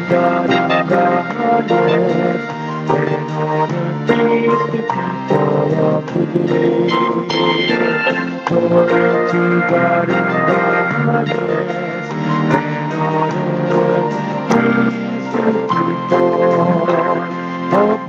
God in the highest, and on earth peace to people of good will. Glory to God in the highest, and on earth peace to people of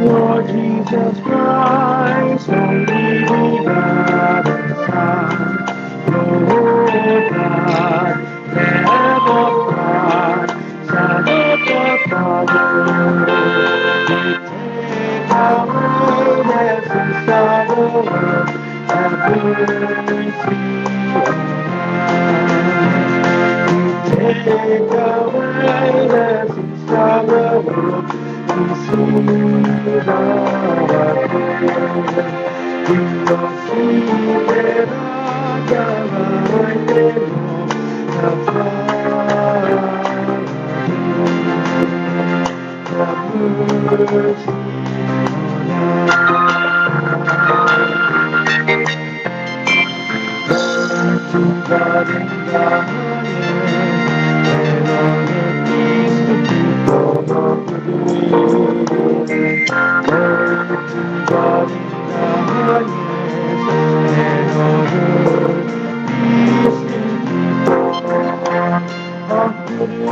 Lord Jesus Christ, only begotten Son, Lord God, Lamb of God, Son of the Father, you take away the sins of the world, have mercy on us. You take away the sins of the world, receive our prayer. You don't see that I am the Father. Have mercy on us. To God in the highest, and on the peace to people of the good. Glory to God in the highest, and on earth peace to people of good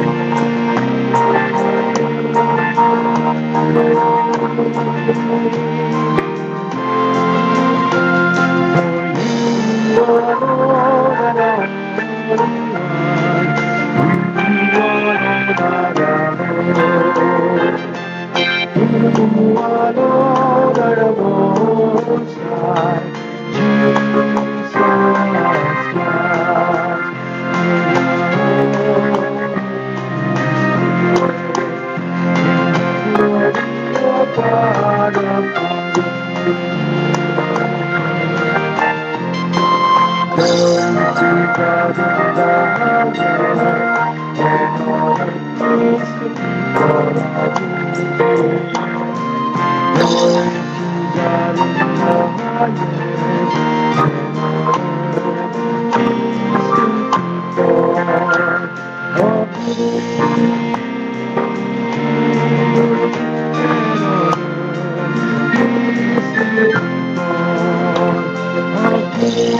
For you alone are holy one, you alone are Lord. You alone are the Most High, Jesus Christ. You are the God of God. Glory to God in the highest, and on earth peace to people of good. Glory to God in the highest, and on earth peace to people of good. And on earth peace to people of good.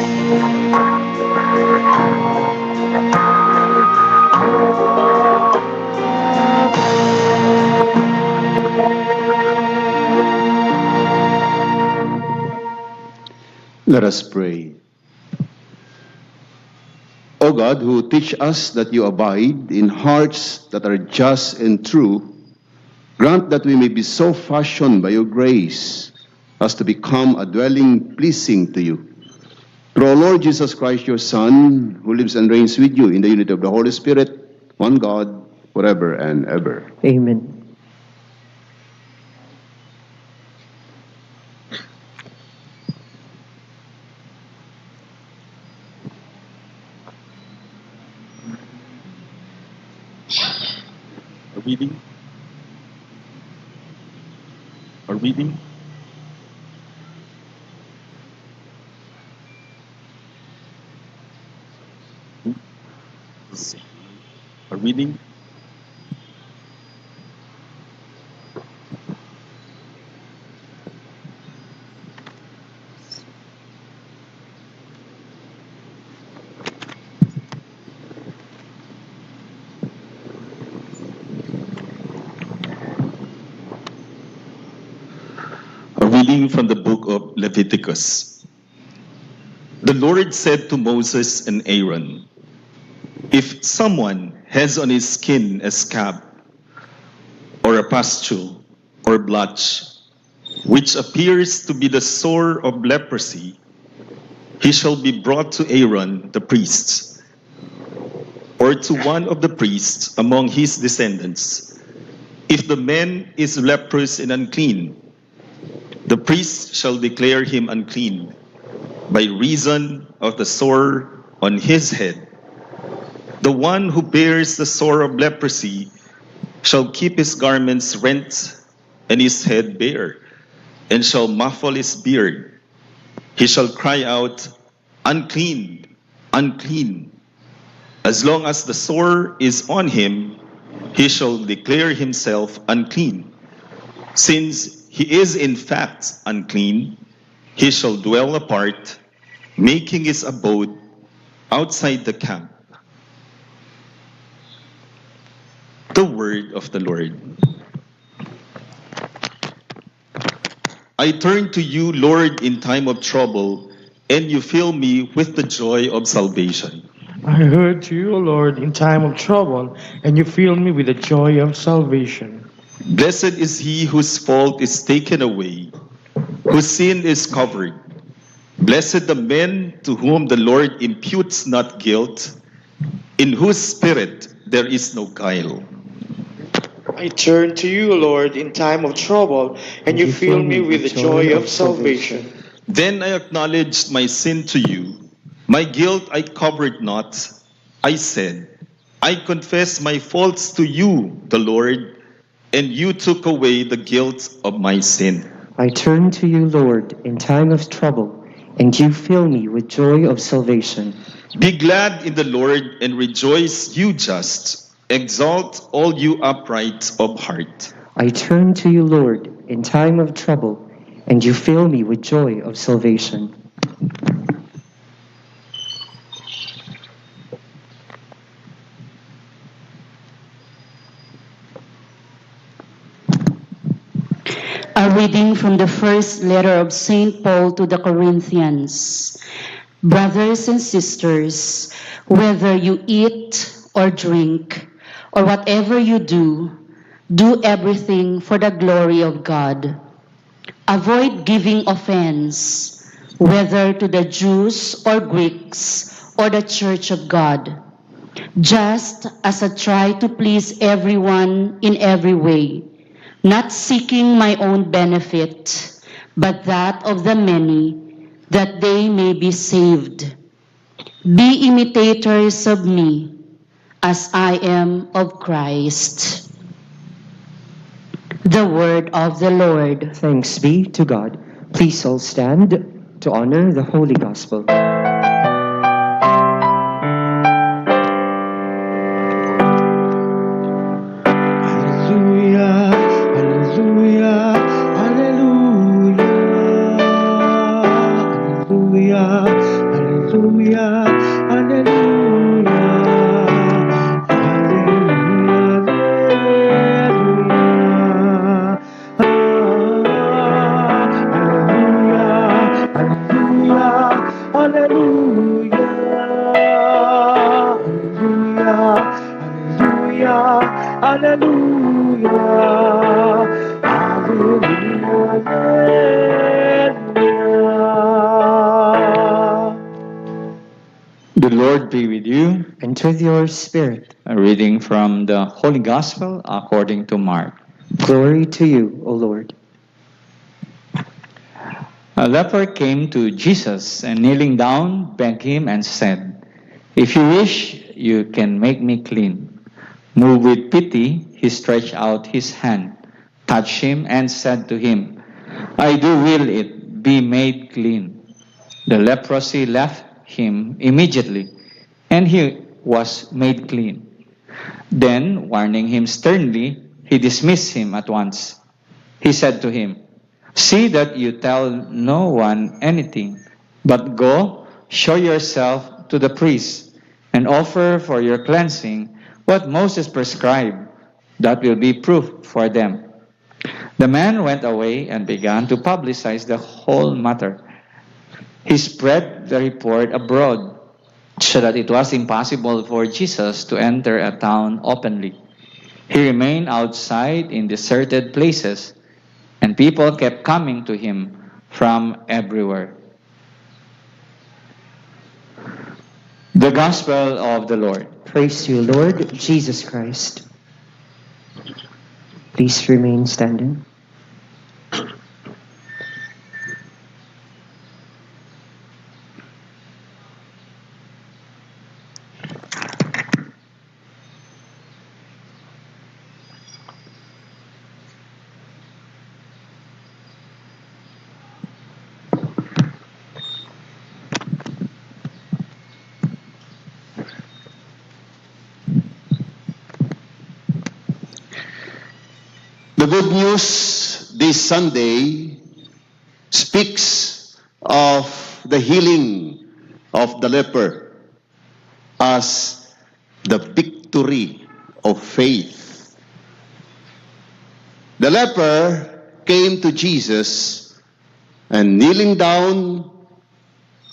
Let us pray. O God, who teach us that you abide in hearts that are just and true, grant that we may be so fashioned by your grace as to become a dwelling pleasing to you. Through our Lord Jesus Christ, your Son, who lives and reigns with you in the unity of the Holy Spirit, one God, forever and ever. Amen. A reading. A reading. A reading. A reading from the Book of Leviticus. The Lord said to Moses and Aaron, "If someone has on his skin a scab, or a pustule, or blotch, which appears to be the sore of leprosy, he shall be brought to Aaron the priest, or to one of the priests among his descendants. If the man is leprous and unclean, the priest shall declare him unclean by reason of the sore on his head. The one who bears the sore of leprosy shall keep his garments rent and his head bare, and shall muffle his beard. He shall cry out, Unclean, unclean. As long as the sore is on him, he shall declare himself unclean. Since he is in fact unclean, he shall dwell apart, making his abode outside the camp. The word of the Lord. I turn to you, Lord, in time of trouble, and you fill me with the joy of salvation. I heard to you, O Lord, in time of trouble, and you fill me with the joy of salvation. Blessed is he whose fault is taken away, whose sin is covered. Blessed the men to whom the Lord imputes not guilt, in whose spirit there is no guile. I turn to you, O Lord, in time of trouble, and you fill me with the joy of salvation. Then I acknowledged my sin to you. My guilt I covered not. I said, I confess my faults to you, the Lord, and you took away the guilt of my sin. I turn to you, Lord, in time of trouble, and you fill me with joy of salvation. Be glad in the Lord and rejoice, you just. Exalt all you upright of heart. I turn to you, Lord, in time of trouble, and you fill me with joy of salvation. A reading from the first letter of St. Paul to the Corinthians. Brothers and sisters, whether you eat or drink, or whatever you do everything for the glory of God. Avoid giving offense, whether to the Jews or Greeks or the Church of God, just as I try to please everyone in every way, not seeking my own benefit, but that of the many, that they may be saved. Be imitators of me, as I am of Christ. The word of the Lord. Thanks be to God. Please all stand to honor the Holy Gospel. Hallelujah, hallelujah, hallelujah, hallelujah, hallelujah, The Lord be with you. And with your spirit, A reading from the Holy Gospel according to Mark. glory to you, O Lord. A leper came to Jesus and kneeling down begged him and said, If you wish, you can make me clean. Moved with pity, he stretched out his hand, touched him, and said to him, I do will it be made clean. The leprosy left him immediately, and he was made clean. Then, warning him sternly, he dismissed him at once. He said to him, See that you tell no one anything, but go, show yourself to the priest, and offer for your cleansing what Moses prescribed. That will be proof for them. The man went away and began to publicize the whole matter. He spread the report abroad, so that it was impossible for Jesus to enter a town openly. He remained outside in deserted places, and people kept coming to him from everywhere. The Gospel of the Lord. Praise to you, Lord Jesus Christ. Please remain standing. good news this Sunday speaks of the healing of the leper as the victory of faith. The leper came to Jesus and kneeling down,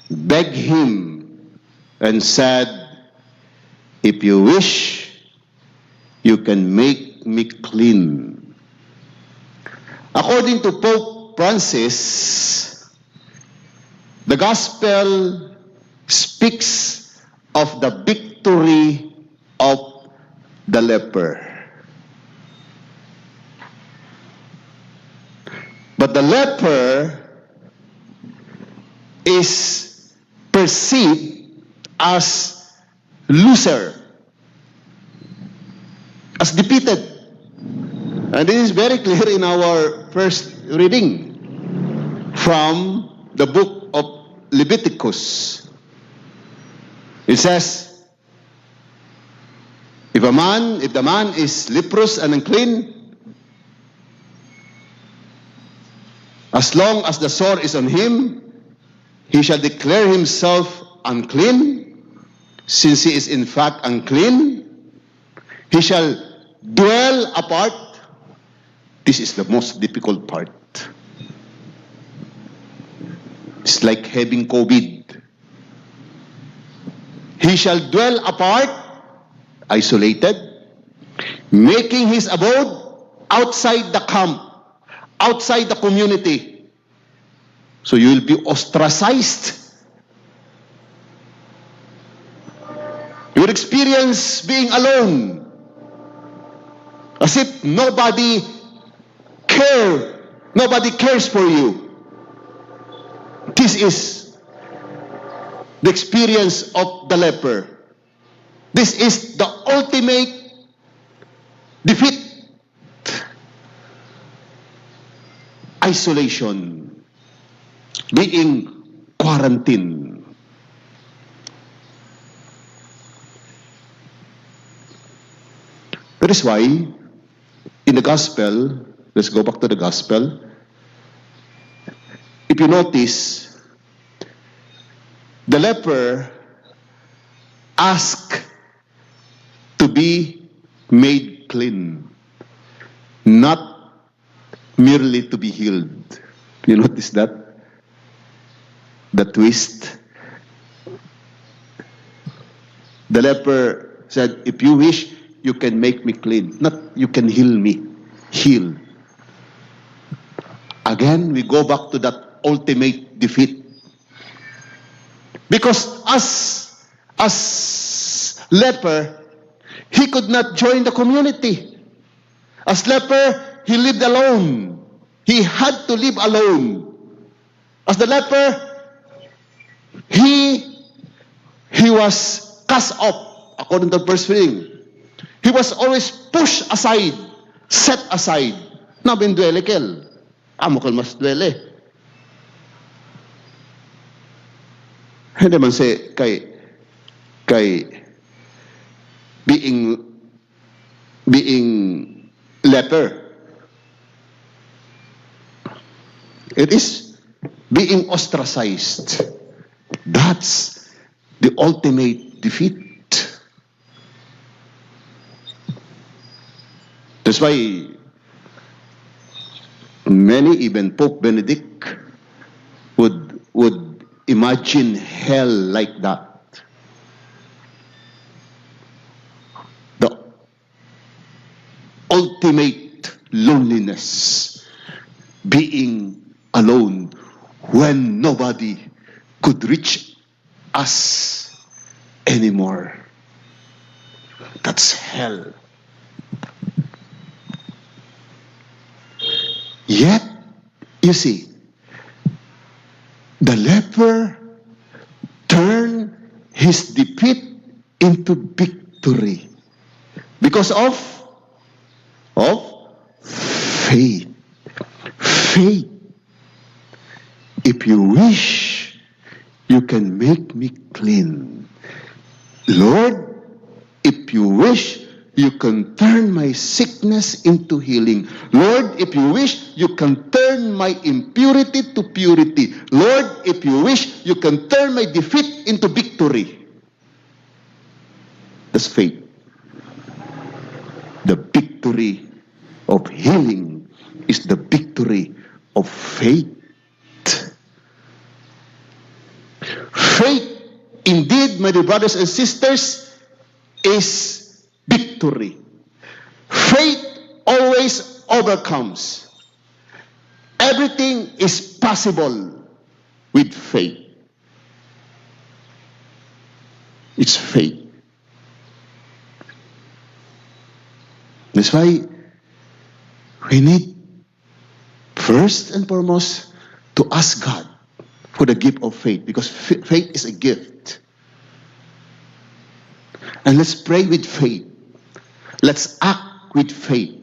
begged him and said, "If you wish, you can make me clean." According to Pope Francis, the gospel speaks of the victory of the leper. But the leper is perceived as loser, as defeated. And this is very clear in our first reading from the book of Leviticus. It says, if the man is leprous and unclean, as long as the sore is on him, he shall declare himself unclean. Since he is in fact unclean, he shall dwell apart. This is the most difficult part. It's like having COVID. He shall dwell apart, isolated, making his abode outside the camp, outside the community. So you will be ostracized. You will experience being alone, as if nobody cares for you. This is the experience of the leper. This is the ultimate defeat. Isolation, being quarantined. That is why in the gospel, let's go back to the gospel. If you notice, the leper asked to be made clean, not merely to be healed. You notice that? The twist. The leper said, if you wish, you can make me clean. Not you can heal me. Heal. Again, we go back to that ultimate defeat. Because as leper, he could not join the community. As leper, he lived alone. He had to live alone. As the leper, he was cast off, according to verse 3. He was always pushed aside, set aside. Nabin duele kel. Amo kal mas duele. Hindi man say kay being leper. It is being ostracized. That's the ultimate defeat. That's why many, even Pope Benedict, would imagine hell like that. The ultimate loneliness, being alone when nobody could reach us anymore. That's hell. Yet, you see, the leper turned his defeat into victory because of faith. Faith. If you wish, you can make me clean. Lord, if you wish, you can turn my sickness into healing. Lord, if you wish, you can turn my impurity to purity. Lord, if you wish, you can turn my defeat into victory. That's faith. The victory of healing is the victory of faith. Faith, indeed, my dear brothers and sisters, is victory. Faith always overcomes. Everything is possible with faith. It's faith. That's why we need, first and foremost, to ask God for the gift of faith, because faith is a gift. And let's pray with faith. Let's act with faith.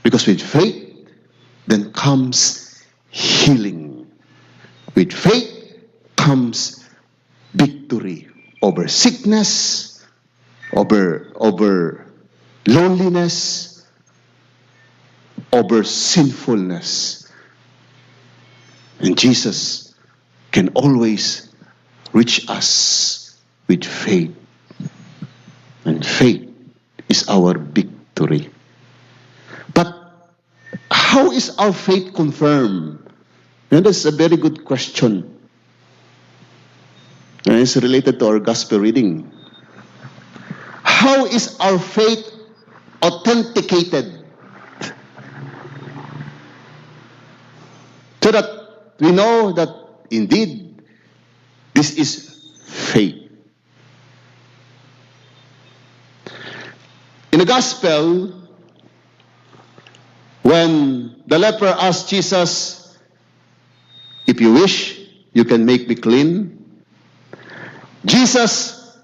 Because with faith, then comes healing. With faith comes victory over sickness, over loneliness, over sinfulness. And Jesus can always reach us with faith. And faith is our victory. But how is our faith confirmed? That's a very good question. And it's related to our gospel reading. How is our faith authenticated? So that we know that indeed this is faith. In the gospel, when the leper asked Jesus, if you wish, you can make me clean. Jesus,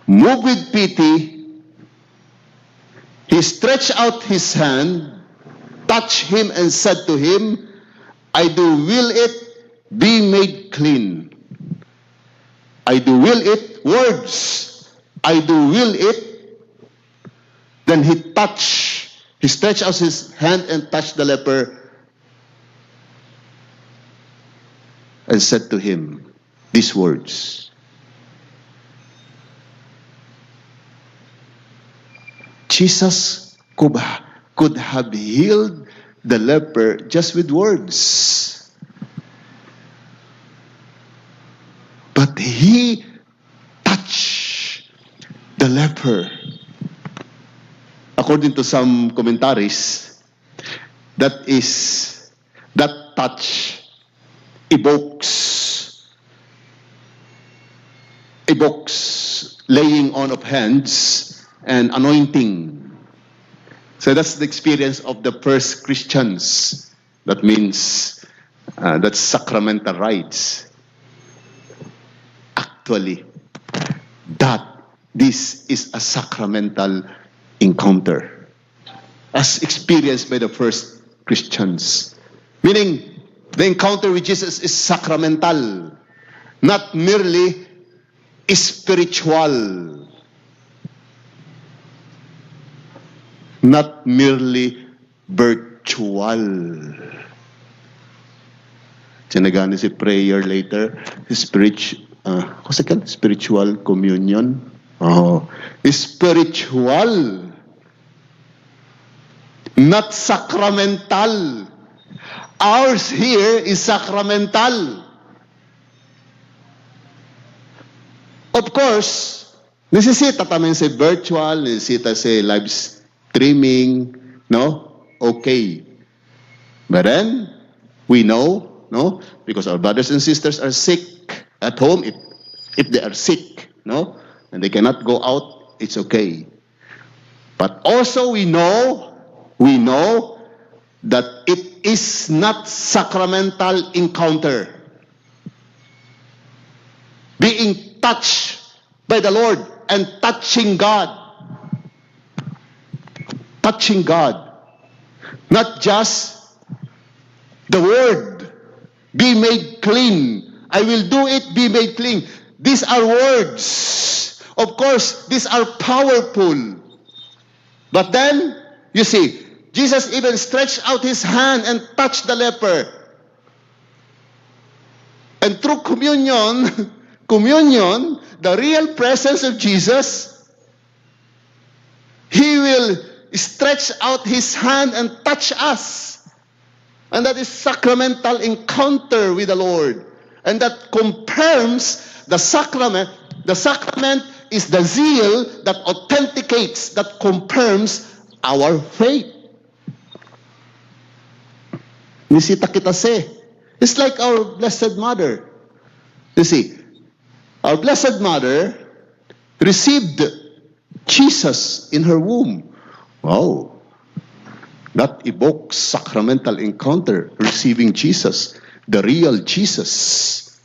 moved with pity, he stretched out his hand, touched him and said to him, I do will it be made clean. I do will it, words, I do will it. Then he stretched out his hand and touched the leper and said to him these words. Jesus could have healed the leper just with words. But he touched the leper. According to some commentaries, that touch evokes laying on of hands and anointing. So that's the experience of the first Christians. That means that's sacramental rites. Actually, this is a sacramental encounter as experienced by the first Christians. Meaning, the encounter with Jesus is sacramental, not merely spiritual. Not merely virtual. Sinagani si prayer later, spiritual communion. Oh, spiritual. Not sacramental. Ours here is sacramental. Of course, necesita también si virtual, necesita si live streaming, no? Okay. But then, we know, no? Because our brothers and sisters are sick at home. If they are sick, no? And they cannot go out, it's okay. But also we know that it is not sacramental encounter. Being touched by the Lord and touching God. Touching God. Not just the word, be made clean. I will do it, be made clean. These are words Of course, these are powerful. But then, you see, Jesus even stretched out his hand and touched the leper. And through communion, the real presence of Jesus, he will stretch out his hand and touch us. And that is sacramental encounter with the Lord. And that confirms the sacrament. The sacrament is the zeal that authenticates, that confirms our faith. Nisita kita se. It's like our Blessed Mother. You see, our Blessed Mother received Jesus in her womb. Wow. That evokes sacramental encounter, receiving Jesus, the real Jesus.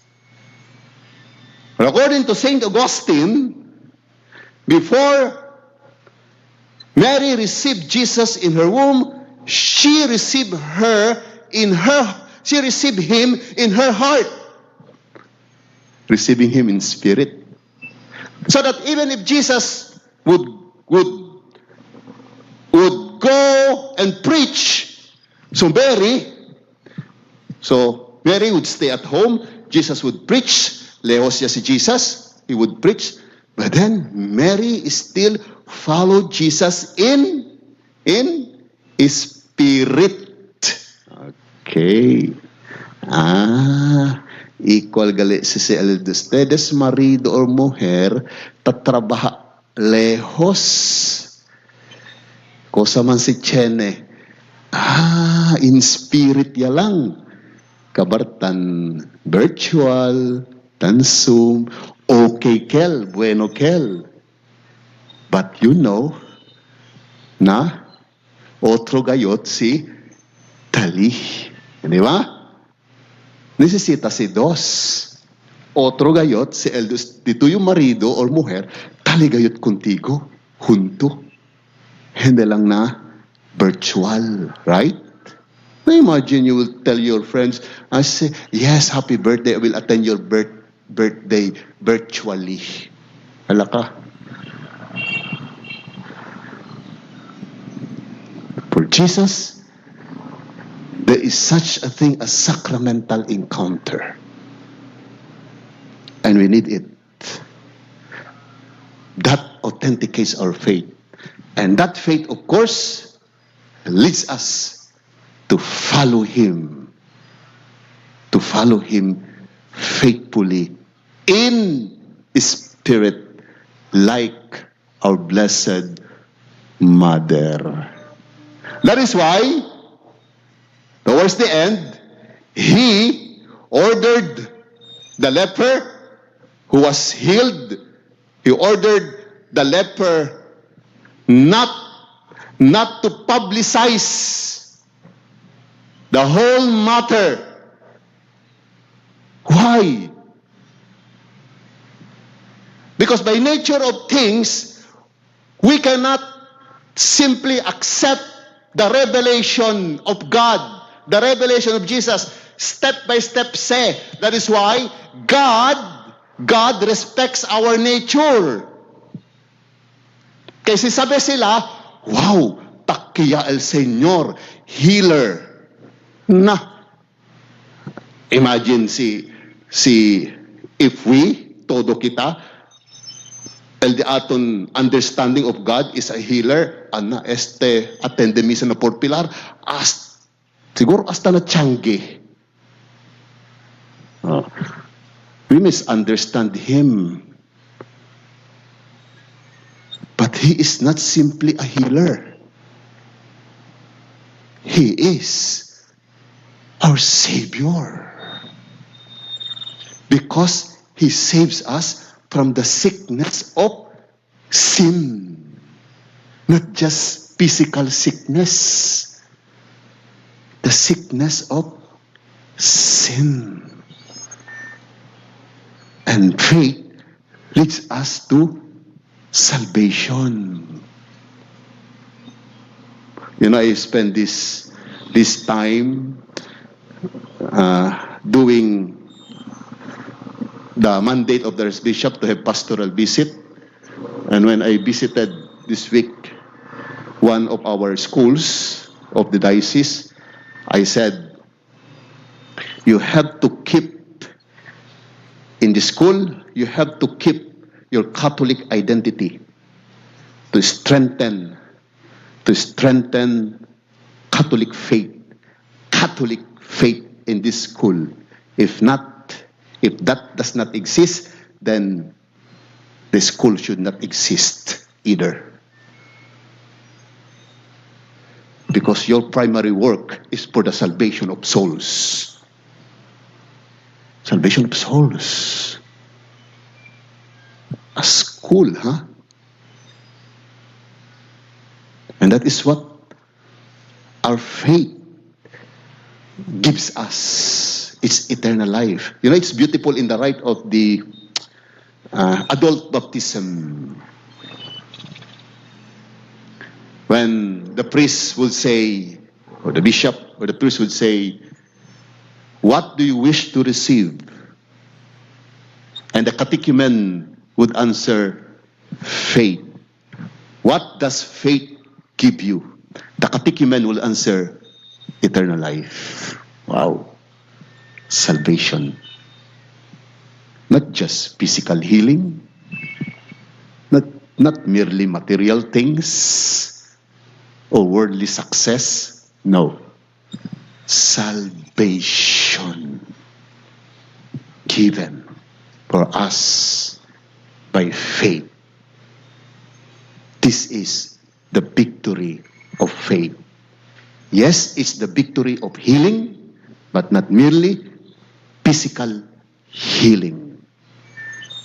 But according to St. Augustine, before Mary received Jesus in her womb, she received him in her heart, receiving him in spirit. So that even if Jesus would go and preach to Mary, so Mary would stay at home, Jesus would preach, lehos siya si Jesus, he would preach, but then Mary still followed Jesus in spirit. Okay. Equal gali si el de ustedes, marido or mujer, tatrabaha lehos. Kosa man si Chene, in spirit ya lang. Kabartan virtual, tan Zoom, okay kel, bueno kel. But you know, na, otro gayot si Tali. Di ba? Necesita si dos. Otro gayot si el dito yung marido or mujer, tali gayot contigo, junto. Hindi lang na virtual, right? Now imagine you will tell your friends, I say, yes, happy birthday, I will attend your birthday virtually. Hala ka. For Jesus, there is such a thing as sacramental encounter. And we need it. That authenticates our faith. And that faith, of course, leads us to follow Him faithfully in spirit, like our Blessed Mother. That is why, towards the end, He ordered the leper who was healed, He ordered the leper not to publicize the whole matter. Why? Because by nature of things, we cannot simply accept the revelation of God, the revelation of Jesus, step by step say. That is why God respects our nature. Kasi sabi sila, wow, takiya el Señor, healer. Na, imagine if we, todo kita, el di aton understanding of God is a healer, attende misa na por Pilar, siguro hasta na tiyangge. We misunderstand Him. But He is not simply a healer. He is our Savior. Because He saves us from the sickness of sin. Not just physical sickness. The sickness of sin. And faith leads us to salvation. You know, I spend this time doing the mandate of the Bishop to have pastoral visit. And when I visited this week one of our schools of the diocese, I said, you have to keep, in the school, you have to keep your Catholic identity to strengthen Catholic faith in this school. If that does not exist, then the school should not exist either. Because your primary work is for the salvation of souls. Salvation of souls. A school, huh? And that is what our faith gives us. It's eternal life. You know, it's beautiful in the rite of the adult baptism. When the priest would say, or the bishop or the priest would say, what do you wish to receive? And the catechumen would answer, faith. What does faith give you? The catechumen will answer, eternal life. Wow. Salvation. Not just physical healing, not merely material things or worldly success. No. Salvation given for us by faith. This is the victory of faith. Yes, it's the victory of healing, but not merely physical healing,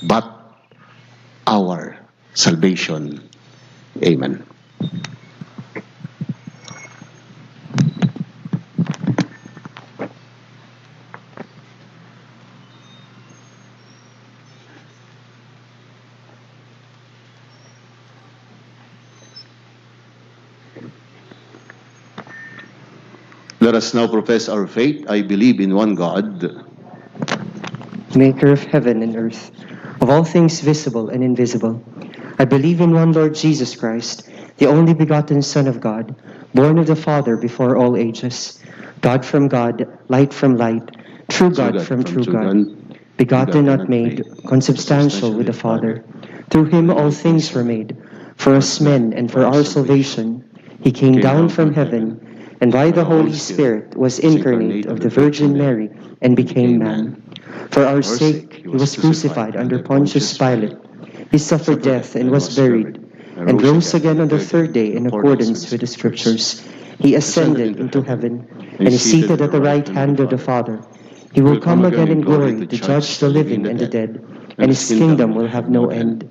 but our salvation. Amen. Let us now profess our faith. I believe in one God, Maker of heaven and earth, of all things visible and invisible. I believe in one Lord Jesus Christ, the only begotten Son of God, born of the Father before all ages, God from God, light from light, true God from true God, begotten not made, consubstantial with the Father. Through him all things were made. For us men and for our salvation, he came down from heaven, and by the Holy Spirit was incarnate of the Virgin Mary and became man. For our sake he was crucified under Pontius Pilate. He suffered death and was buried, and rose again on the third day in accordance with the Scriptures. He ascended into heaven, and is seated at the right hand of the Father. He will come again in glory to judge the living and the dead, and his kingdom will have no end.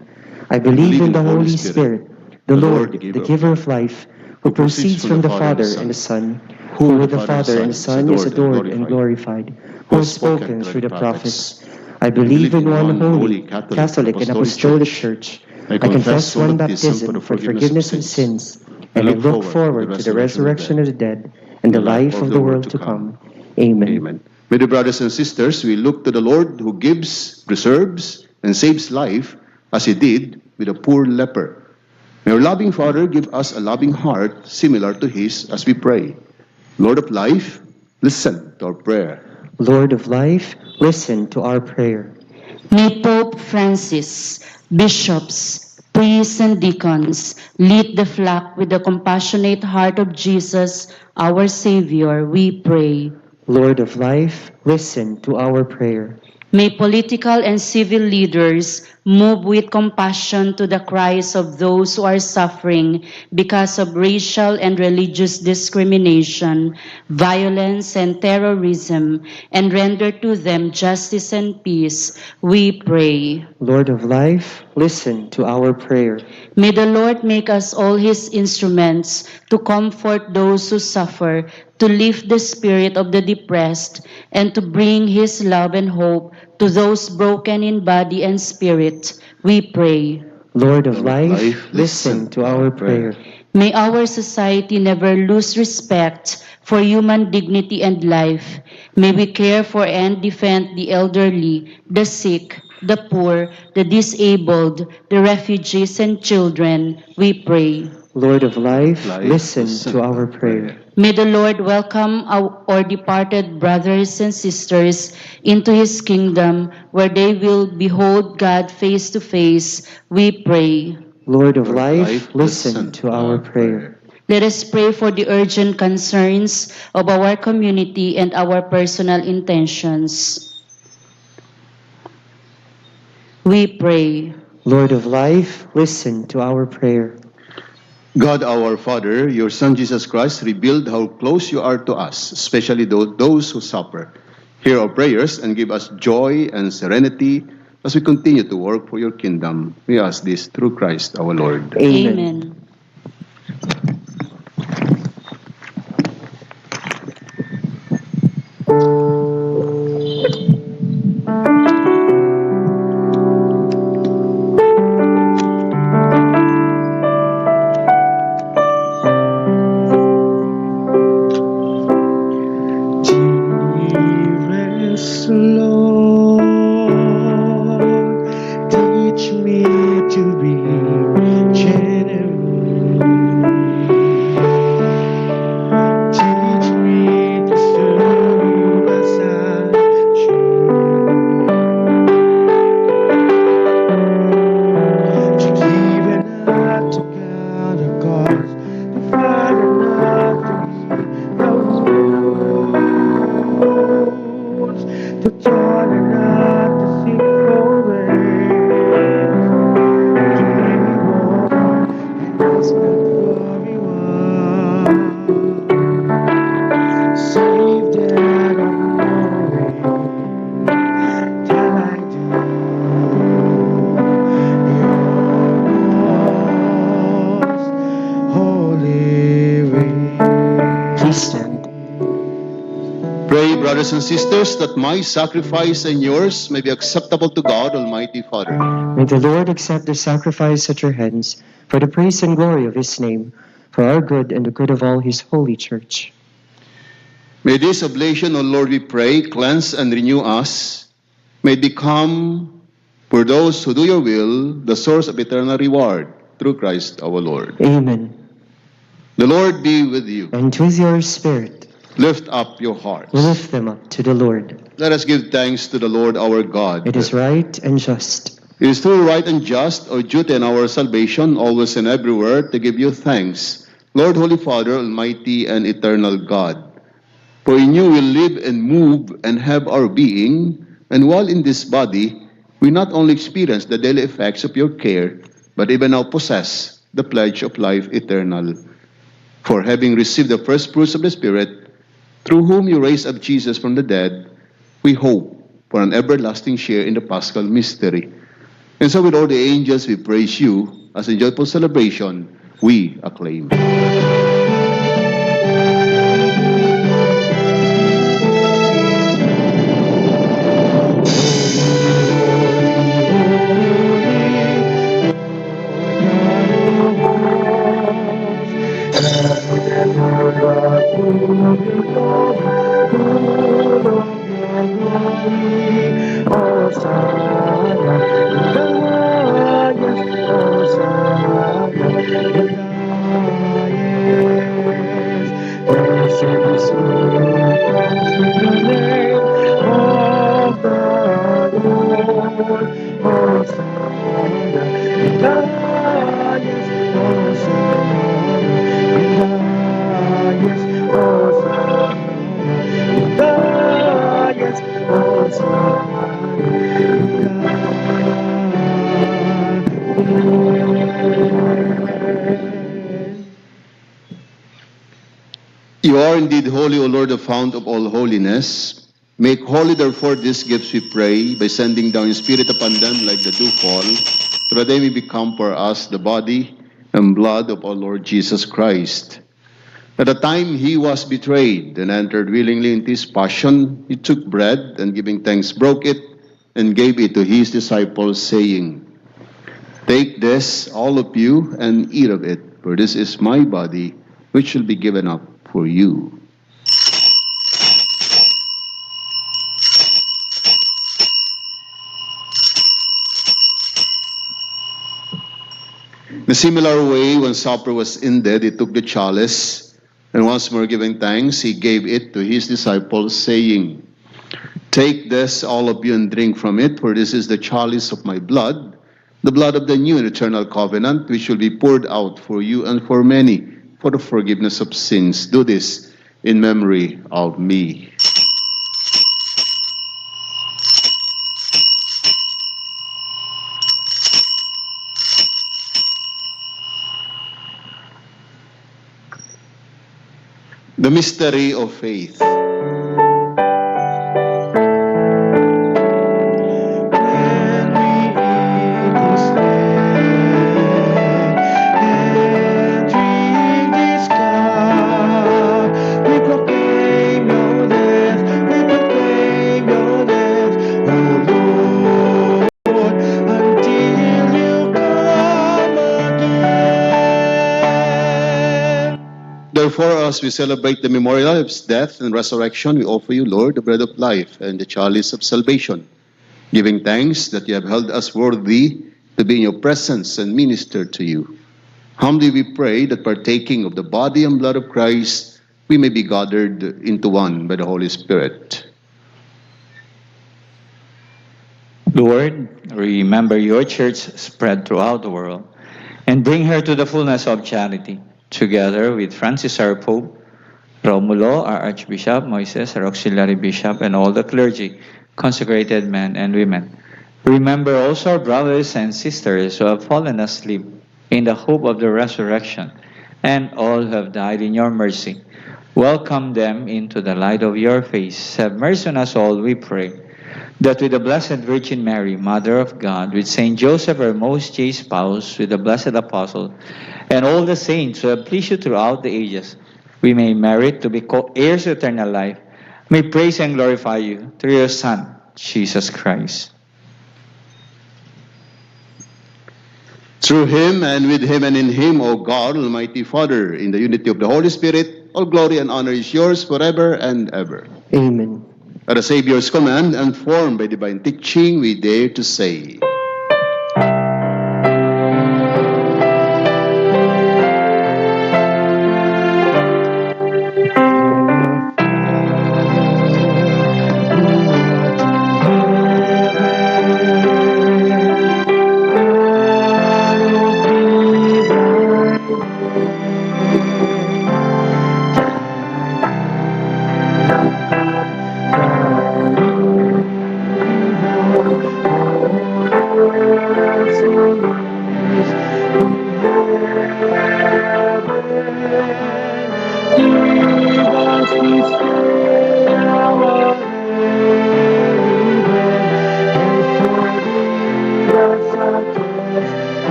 I believe in the Holy Spirit, the Lord, the giver of life, who proceeds from the Father and the Son, who with the Father and the Son is adored and glorified, who has spoken through the prophets. I believe in one holy, Catholic and Apostolic Church. I confess one baptism for forgiveness of sins, and I look forward to the resurrection of the dead and the life of the world to come. Amen. Amen. My dear brothers and sisters, we look to the Lord who gives, preserves, and saves life, as he did with a poor leper. May our loving Father give us a loving heart similar to his as we pray. Lord of life, listen to our prayer. Lord of life, listen to our prayer. May Pope Francis, bishops, priests, and deacons lead the flock with the compassionate heart of Jesus, our Savior, we pray. Lord of life, listen to our prayer. May political and civil leaders move with compassion to the cries of those who are suffering because of racial and religious discrimination, violence, and terrorism, and render to them justice and peace, we pray. Lord of life, listen to our prayer. May the Lord make us all his instruments to comfort those who suffer, to lift the spirit of the depressed, and to bring his love and hope to those broken in body and spirit, we pray. Lord of life, listen to our prayer. May our society never lose respect for human dignity and life. May we care for and defend the elderly, the sick, the poor, the disabled, the refugees and children, we pray. Lord of life, Life, listen to our prayer. May the Lord welcome our departed brothers and sisters into his kingdom, where they will behold God face to face, we pray. Lord of life, listen to our prayer. Let us pray for the urgent concerns of our community and our personal intentions. We pray. Lord of life, listen to our prayer. God our Father, your Son Jesus Christ revealed how close you are to us, especially those who suffer. Hear our prayers and give us joy and serenity as we continue to work for your kingdom. We ask this through Christ our Lord. Amen. Dearest Lord, teach me to be generous. Teach me to serve you as I should. To give and not to count a cost, to find and not to be those wounds, to turn and not to seek for rain, to bring me more and ask not for reward. Save that I'm knowing that I do yours, holy rain. Please stand. Pray, brothers and sisters, that my sacrifice and yours may be acceptable to God, Almighty Father. May the Lord accept the sacrifice at your hands for the praise and glory of his name, for our good and the good of all his holy church. May this oblation, O Lord, we pray, cleanse and renew us. May it become, for those who do your will, the source of eternal reward, through Christ our Lord. Amen. The Lord be with you. And with your spirit, Lift up your hearts. we lift them up to the Lord. Let us give thanks to the Lord our God. It is right and just. It is true, right, and just, our duty and our salvation, always and everywhere, to give you thanks, Lord, Holy Father, Almighty and eternal God. For in you we live and move and have our being, and while in this body, we not only experience the daily effects of your care, but even now possess the pledge of life eternal. For having received the first fruits of the Spirit, through whom you raised up Jesus from the dead, we hope for an everlasting share in the Paschal mystery. And so with all the angels we praise you, as in joyful celebration, we acclaim. You are indeed holy, O Lord, the fount of all holiness. Make holy, therefore, these gifts, we pray, by sending down your Spirit upon them like the dewfall, so that they may become for us the body and blood of our Lord Jesus Christ. At the time he was betrayed and entered willingly into his passion, he took bread and giving thanks broke it and gave it to his disciples, saying, "Take this, all of you, and eat of it, for this is my body, which will be given up for you. In a similar way, when supper was ended, he took the chalice, and once more giving thanks, he gave it to his disciples, saying, "Take this, all of you, and drink from it, for this is the chalice of my blood, the blood of the new and eternal covenant, which will be poured out for you and for many, for the forgiveness of sins. Do this in memory of me." The mystery of faith. When we eat this bread and drink this cup, we proclaim your death, O Lord, until you come again. Therefore, as we celebrate the memorial of his death and resurrection, we offer you, Lord, the bread of life and the chalice of salvation, giving thanks that you have held us worthy to be in your presence and minister to you. Humbly we pray that partaking of the body and blood of Christ, we may be gathered into one by the Holy Spirit. Lord, remember your church spread throughout the world and bring her to the fullness of charity, together with Francis our Pope, Romulo our Archbishop, Moises our Auxiliary Bishop, and all the clergy, consecrated men and women. Remember also our brothers and sisters who have fallen asleep in the hope of the resurrection, and all who have died in your mercy. Welcome them into the light of your face. Have mercy on us all, we pray, that with the Blessed Virgin Mary, Mother of God, with Saint Joseph, our most chaste spouse, with the blessed apostle, and all the saints who have pleased you throughout the ages, we may merit to be co-heirs of eternal life. May praise and glorify you through your Son, Jesus Christ. Through him, and with him, and in him, O God, Almighty Father, in the unity of the Holy Spirit, all glory and honor is yours forever and ever. Amen. At the Savior's command, and formed by divine teaching, we dare to say,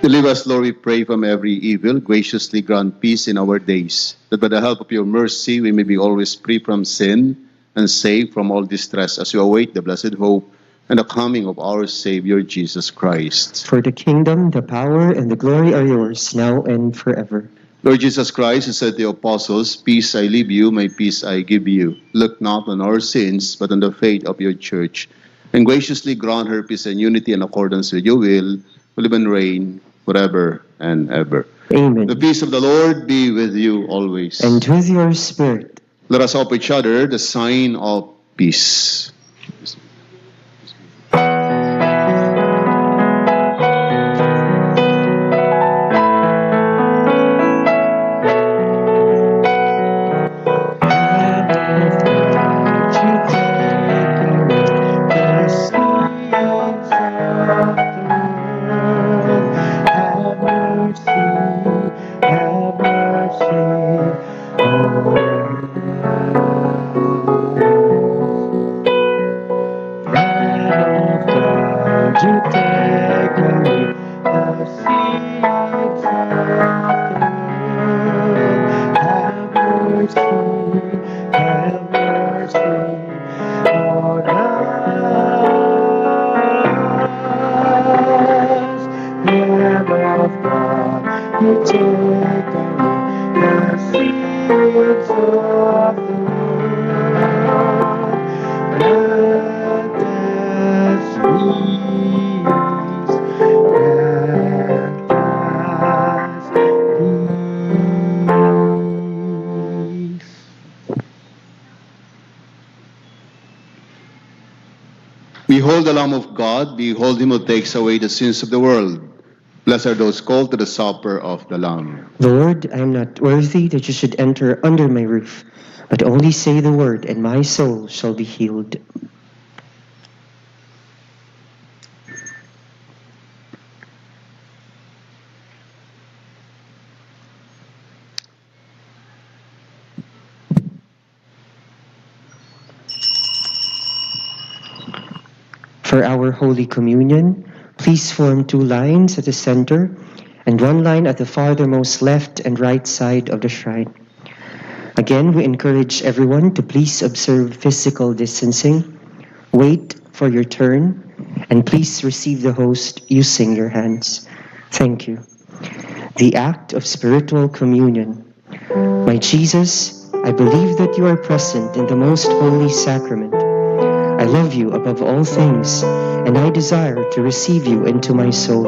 Deliver us, Lord, we pray, from every evil. Graciously grant peace in our days, that by the help of your mercy we may be always free from sin and safe from all distress, as we await the blessed hope and the coming of our Savior, Jesus Christ. For the kingdom, the power, and the glory are yours, now and forever. Lord Jesus Christ, who said to the apostles, "Peace I leave you, my peace I give you. Look not on our sins, but on the faith of your church, and graciously grant her peace and unity in accordance with your will, who live and reign forever and ever." Amen. The peace of the Lord be with you always. And with your spirit. Let us offer each other the sign of peace. Behold the Lamb of God, behold him who takes away the sins of the world. Blessed are those called to the supper of the Lamb. Lord, I am not worthy that you should enter under my roof, but only say the word, and my soul shall be healed. For our Holy Communion, please form 2 lines at the center and 1 line at the farthermost left and right side of the shrine. Again, we encourage everyone to please observe physical distancing, wait for your turn, and please receive the host using your hands. Thank you. The act of spiritual communion. My Jesus, I believe that you are present in the most holy sacrament. I love you above all things, and I desire to receive you into my soul.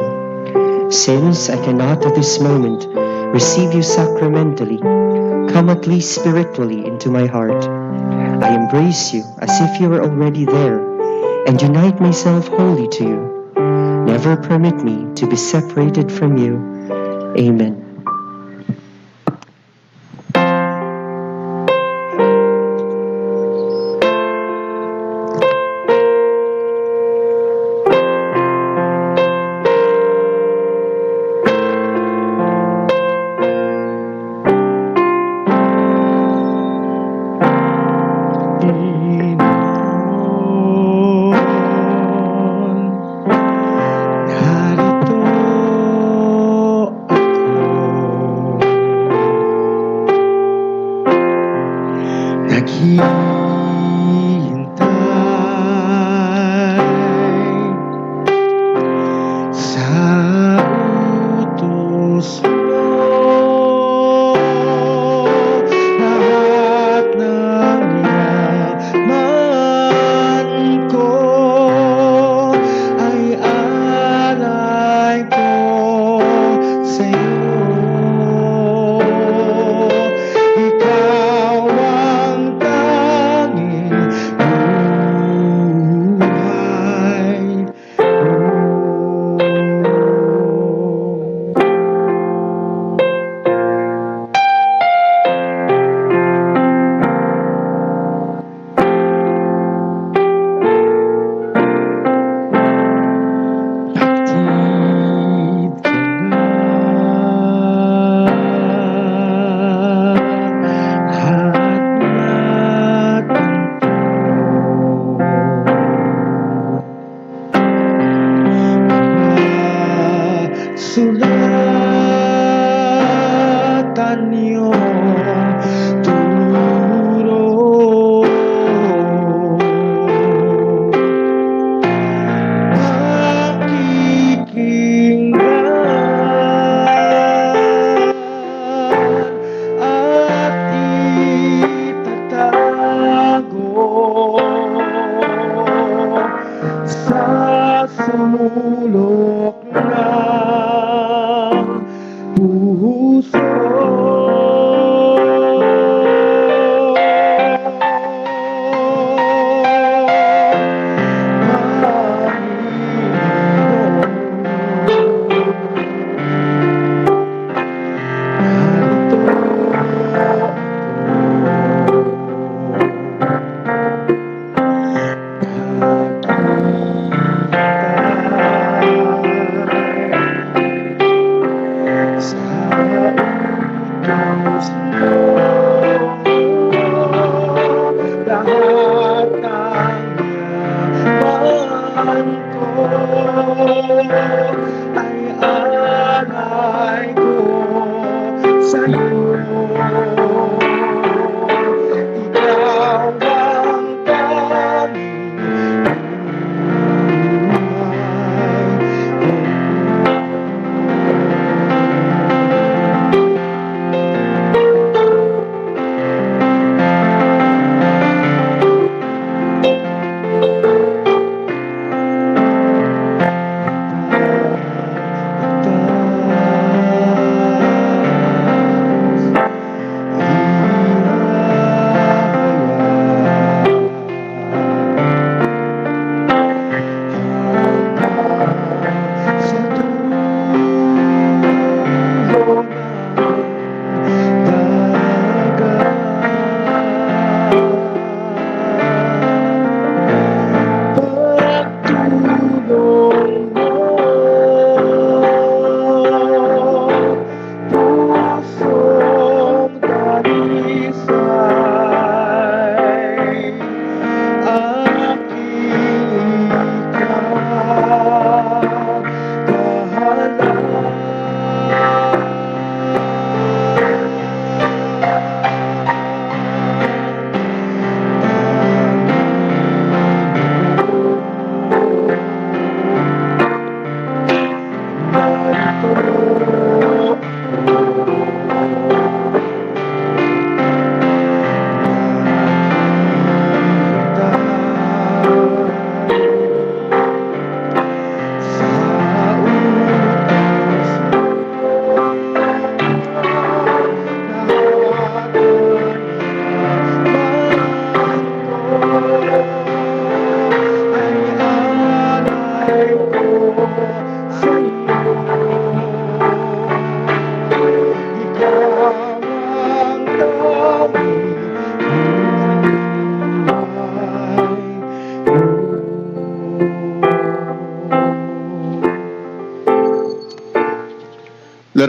Since I cannot at this moment receive you sacramentally, come at least spiritually into my heart. I embrace you as if you were already there, and unite myself wholly to you. Never permit me to be separated from you. Amen.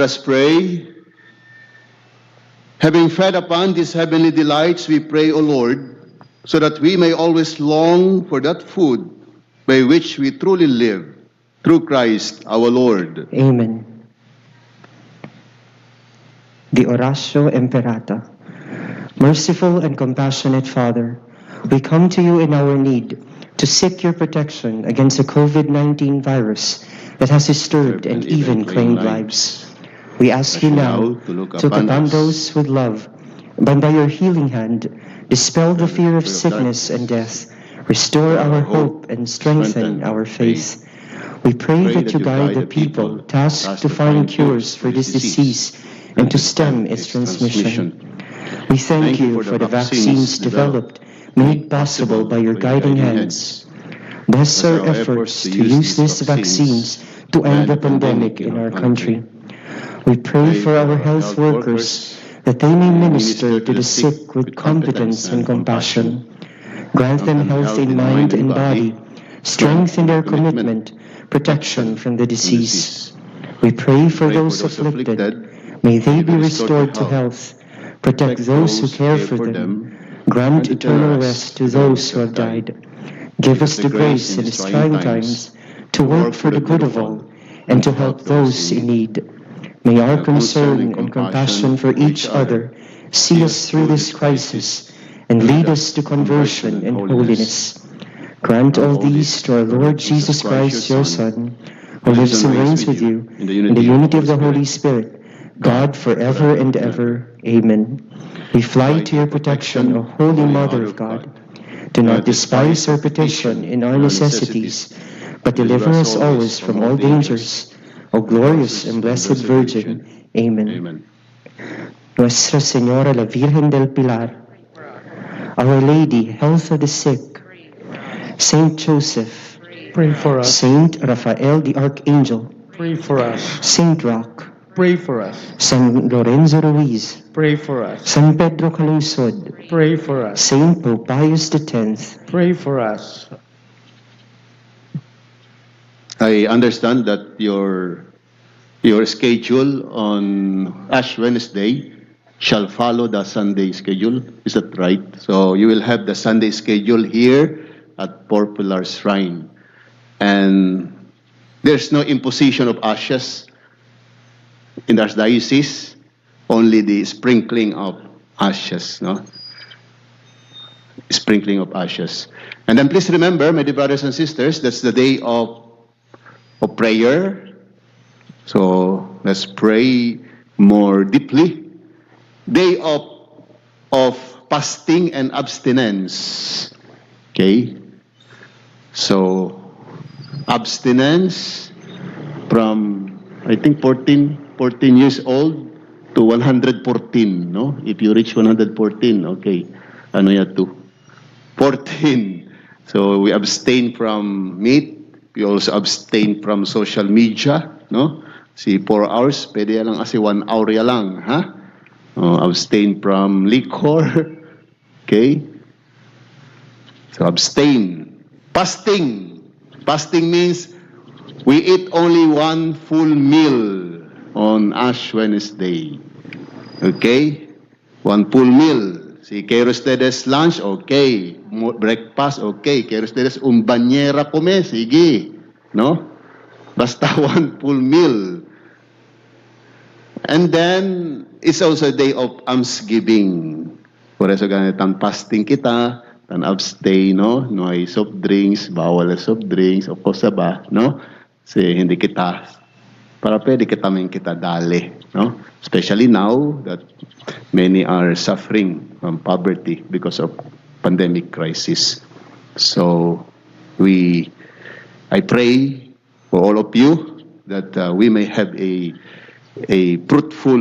Let us pray. Having fed upon these heavenly delights, we pray, O Lord, so that we may always long for that food by which we truly live, through Christ our Lord. Amen. The Oratio Imperata. Merciful and compassionate Father, we come to you in our need to seek your protection against the COVID-19 virus that has disturbed and even claimed lives. We ask you now to look upon those with love, and by your healing hand, dispel the fear of sickness and death, restore our hope and strengthen our faith. We pray that you guide the people tasked to find cures for this disease and to stem its transmission. We thank you for the vaccines developed, made possible by your guiding hands. Bless our efforts to use these vaccines to end the pandemic in our country. We pray for our health workers that they may minister to the sick with competence and compassion. Grant them health in mind and body, strength in their commitment, protection from the disease. We pray for those afflicted. May they be restored to health. Protect those who care for them. Grant eternal rest to those who have died. Give us the grace in these trying times to work for the good of all and to help those in need. May our concern and compassion for each other see us through this crisis and lead us to conversion and holiness. Grant all these to our Lord Jesus Christ, your Son, who lives and reigns with you in the unity of the Holy Spirit, God forever and ever. Amen. We fly to your protection, O Holy Mother of God. Do not despise our petition in our necessities, but deliver us always from all dangers, O glorious and blessed Virgin. Amen. Nuestra Señora la Virgen del Pilar, Our Lady, health of the sick, Saint Joseph, Pray for us. Saint Raphael the Archangel, Pray for us. Saint Roch, Pray for us. San Lorenzo Ruiz, Pray for us. San Pedro Calungsod, Pray for us. Saint Pope Pius X. Pray for us. I understand that your schedule on Ash Wednesday shall follow the Sunday schedule. Is that right? So you will have the Sunday schedule here at Pilar Shrine. And there's no imposition of ashes in the diocese, only the sprinkling of ashes, no? Sprinkling of ashes. And then please remember, my dear brothers and sisters, that's the day of prayer. So let's pray more deeply. Day of fasting and abstinence. Okay? So abstinence from, I think, 14 years old to 114, no? If you reach 114, okay. Ano yan to? 14. So we abstain from meat. We also abstain from social media, no? Si 4 hours, pwede lang kasi 1 hour ya lang, ha? Abstain from liquor. Okay? So abstain. Fasting. Fasting means we eat only one full meal on Ash Wednesday. Okay? One full meal. Si kay ustedes lunch, okay. Breakfast, okay. Kay ustedes bañera come, sige. No? Basta one full meal. And then, it's also a day of almsgiving. Por eso ganitang fasting kita, tan abstain, no? No ay soft drinks, bawal na soft drinks, o kosa ba, no? Kasi hindi kita, para pwede kita dali, no? Especially now that many are suffering from poverty because of pandemic crisis. So, I pray for all of you that we may have a fruitful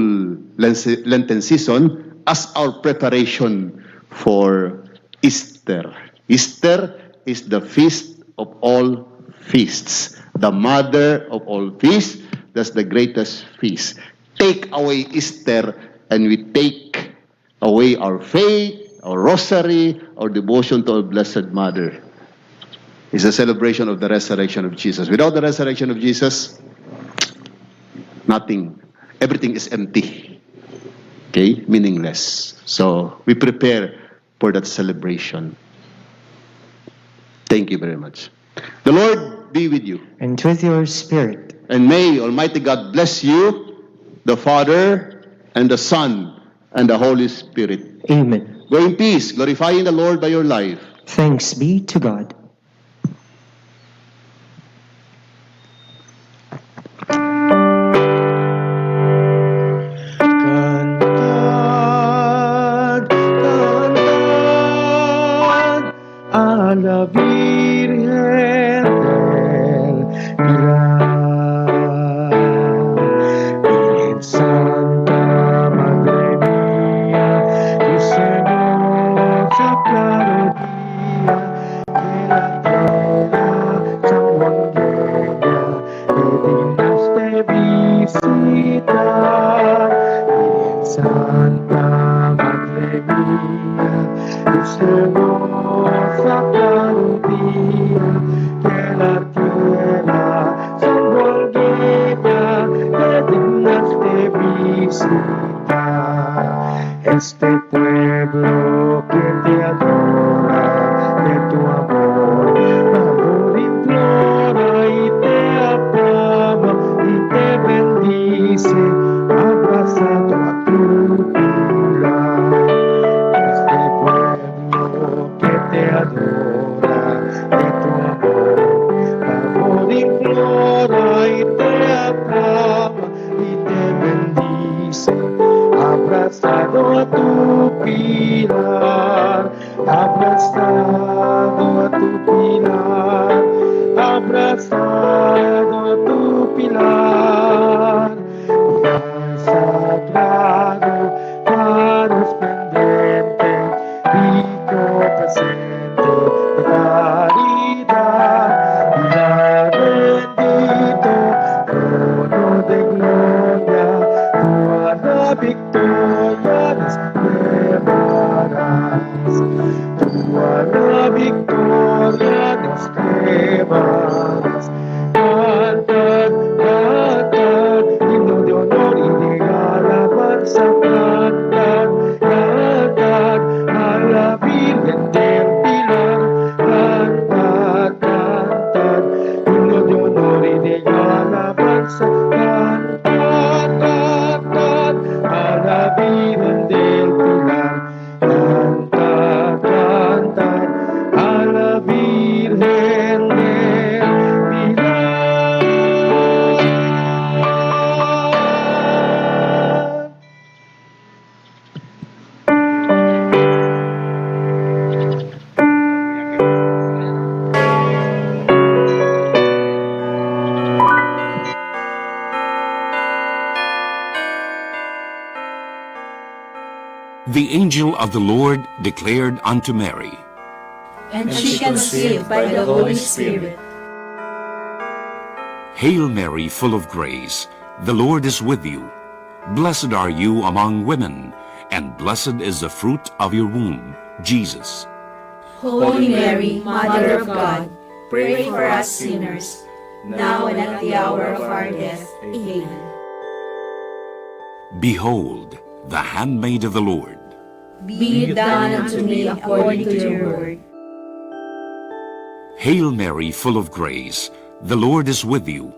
Lenten season as our preparation for Easter. Easter is the feast of all feasts, the mother of all feasts. That's the greatest feast. Take away Easter and we take away our faith, our rosary, our devotion to our Blessed Mother. It's a celebration of the resurrection of Jesus. Without the resurrection of Jesus, nothing. everything is empty. Okay? Meaningless. So, we prepare for that celebration. Thank you very much. The Lord be with you. And with your spirit. And may Almighty God bless you, the Father, and the Son, and the Holy Spirit. Amen. Go in peace, glorifying the Lord by your life. Thanks be to God. Cantad, cantad a la Virgen del Pilar. Virgen Santa, Madre mía, lucemos a claro día, que la tierra zamboangueña te dignaste visitar. Virgen Santa, Madre mía, lucemos a claro día, que la tierra zamboangueña te dignaste visitar. Este pueblo que te adora de tu amor implora y te aclama y te bendice, abrazado a tu pilar. Este pueblo que te adora de tu amor implora y te aclama y te bendice, abrazado a tu pilar, abrazado a tu pilar, abrazado a tu pilar. Pilar sagrado, faro esplendente, rico presente de caridad. Pilar bendito, trono de gloria, tú a la victoria nos llevarás. Tú a la victoria nos llevarás. Cantad, cantad, himno de honor y de alabanza. Cantad, cantad a la Virgen del Pilar. Cantad, cantad, himno de honor y de alabanza. Cantad, cantad a la Virgen del Pilar. Cantad, cantad a la Virgen del Pilar. The angel of the Lord declared unto Mary, And she conceived by the Holy Spirit. Hail Mary, full of grace, the Lord is with you. Blessed are you among women, and blessed is the fruit of your womb, Jesus. Holy Mary, Mother of God, pray for us sinners, now and at the hour of our death. Amen. Behold, the handmaid of the Lord. Be it done unto me according to your word. Hail Mary, full of grace, the Lord is with you.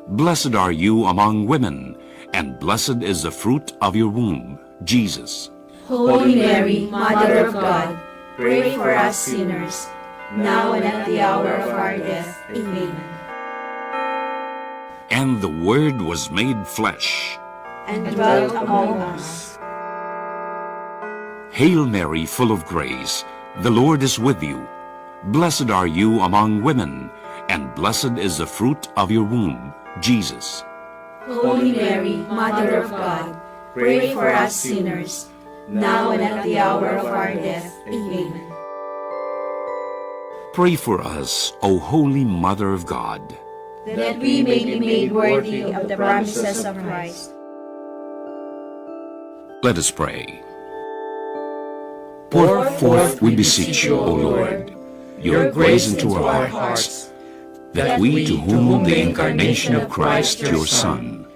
Blessed are you among women, and blessed is the fruit of your womb, Jesus. Holy Mary, Mother of God, pray for us sinners, now and at the hour of our death. Amen. And the Word was made flesh. And dwelt among us. Hail Mary, full of grace, the Lord is with you. Blessed are you among women, and blessed is the fruit of your womb, Jesus. Holy Mary, Mother of God, pray for us sinners, now and at the hour of our death. Amen. Pray for us, O Holy Mother of God, that we may be made worthy of the promises of Christ. Let us pray. Pour forth, we beseech you, O Lord, your grace into our hearts, that we, to whom the incarnation of Christ, your Son,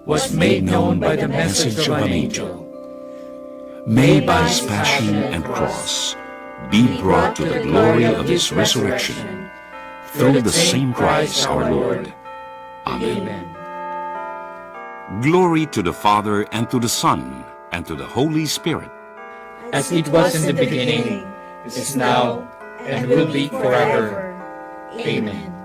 was made known by the message of an angel. May by his passion and cross be brought to the glory of his resurrection, through the same Christ our Lord. Amen. Glory to the Father, and to the Son, and to the Holy Spirit. As it was in the beginning, is now, and will be forever. Amen.